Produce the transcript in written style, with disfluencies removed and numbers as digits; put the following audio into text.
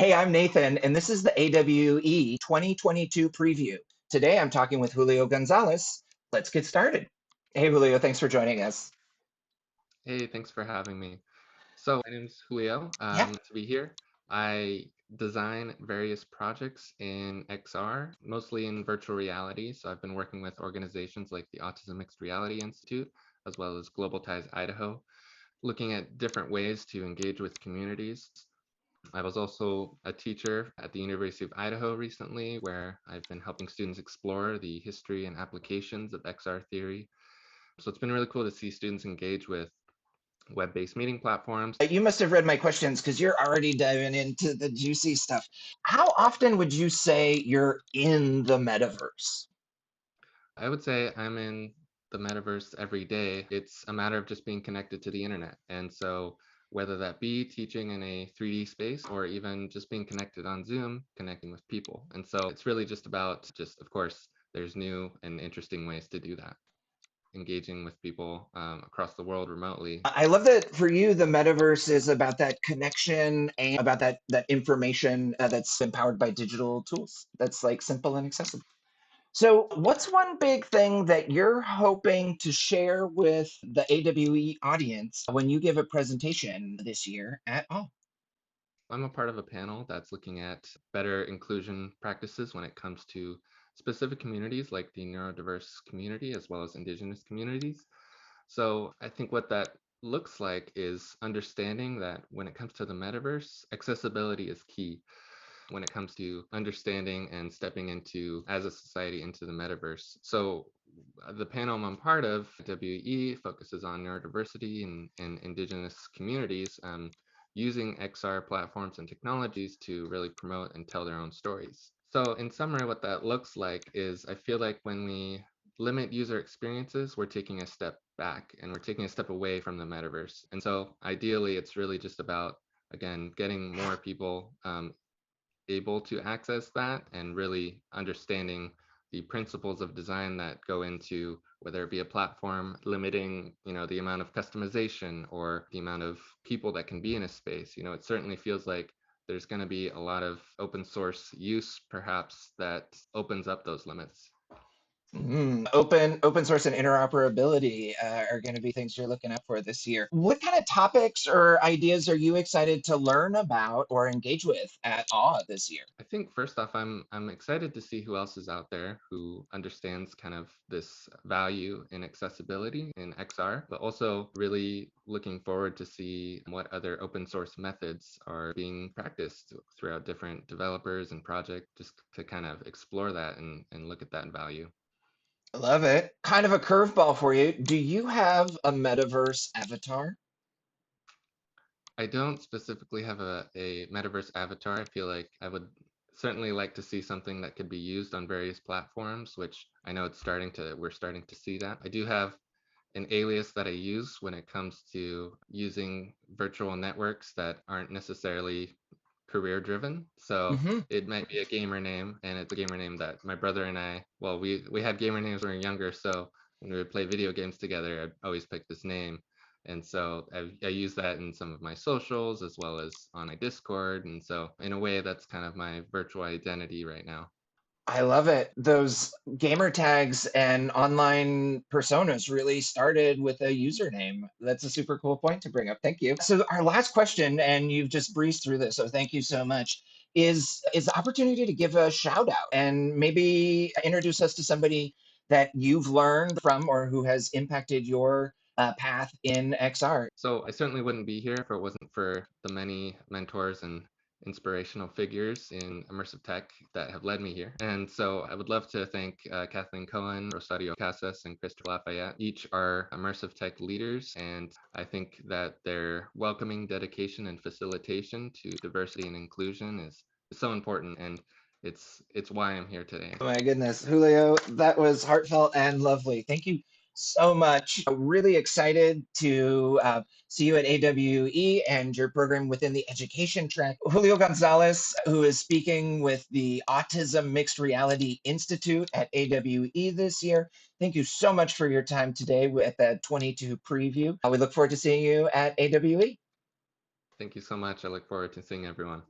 Hey, I'm Nathan, and this is the AWE 2022 preview. Today I'm talking with Julio Gonzalez. Let's get started. Hey, Julio, thanks for joining us. Hey, thanks for having me. So, my name's Julio. Yeah. To be here. I design various projects in XR, mostly in virtual reality. So, I've been working with organizations like the Autism Mixed Reality Institute, as well as Global Ties Idaho, looking at different ways to engage with communities. I was also a teacher at the University of Idaho recently, where I've been helping students explore the history and applications of XR theory. So, it's been really cool to see students engage with web-based meeting platforms. You must have read my questions because you're already diving into the juicy stuff. How often would you say you're in the metaverse? I would say I'm in the metaverse every day. It's a matter of just being connected to the internet. And so, whether that be teaching in a 3D space or even just being connected on Zoom, connecting with people. And so, it's really just about just, of course, there's new and interesting ways to do that, engaging with people across the world remotely. I love that for you, the metaverse is about that connection and about that information that's empowered by digital tools. That's like simple and accessible. So, what's one big thing that you're hoping to share with the AWE audience when you give a presentation this year at all? I'm a part of a panel that's looking at better inclusion practices when it comes to specific communities like the neurodiverse community as well as indigenous communities. So I think what that looks like is understanding that when it comes to the metaverse, accessibility is key when it comes to understanding and stepping into as a society into the metaverse. So the panel I'm part of, WE, focuses on neurodiversity and indigenous communities, using XR platforms and technologies to really promote and tell their own stories. So in summary, what that looks like is I feel like when we limit user experiences, we're taking a step back and we're taking a step away from the metaverse. And so ideally, it's really just about, again, getting more people able to access that and really understanding the principles of design that go into whether it be a platform limiting the amount of customization or the amount of people that can be in a space. It certainly feels like there's going to be a lot of open source use perhaps that opens up those limits. Open source and interoperability are going to be things you're looking up for this year. What kind of topics or ideas are you excited to learn about or engage with at AWE this year? I think first off, I'm excited to see who else is out there who understands kind of this value in accessibility in XR, but also really looking forward to see what other open source methods are being practiced throughout different developers and projects, just to kind of explore that and look at that value. I love it. Kind of a curveball for you. Do you have a metaverse avatar? I don't specifically have a metaverse avatar. I feel like I would certainly like to see something that could be used on various platforms, which I know we're starting to see that. I do have an alias that I use when it comes to using virtual networks that aren't necessarily career driven. So Hmm. it might be a gamer name, and it's a gamer name that my brother and I, well, we had gamer names when we were younger. So when we would play video games together, I'd always pick this name. And so I use that in some of my socials as well as on a Discord. And so in a way, that's kind of my virtual identity right now. I love it. Those gamer tags and online personas really started with a username. That's a super cool point to bring up. Thank you. So our last question, and you've just breezed through this, so thank you so much, is the opportunity to give a shout out and maybe introduce us to somebody that you've learned from or who has impacted your path in XR. So I certainly wouldn't be here if it wasn't for the many mentors and inspirational figures in immersive tech that have led me here. And so I would love to thank Kathleen Cohen, Rosario Casas, and Christopher Lafayette. Each are immersive tech leaders, and I think that their welcoming dedication and facilitation to diversity and inclusion is so important, and it's why I'm here today. Oh my goodness, Julio, that was heartfelt and lovely. Thank you so much. Really excited to see you at AWE and your program within the education track. Julio Gonzalez, who is speaking with the Autism Mixed Reality Institute at AWE this year. Thank you so much for your time today at the 22 preview. We look forward to seeing you at AWE. Thank you so much. I look forward to seeing everyone.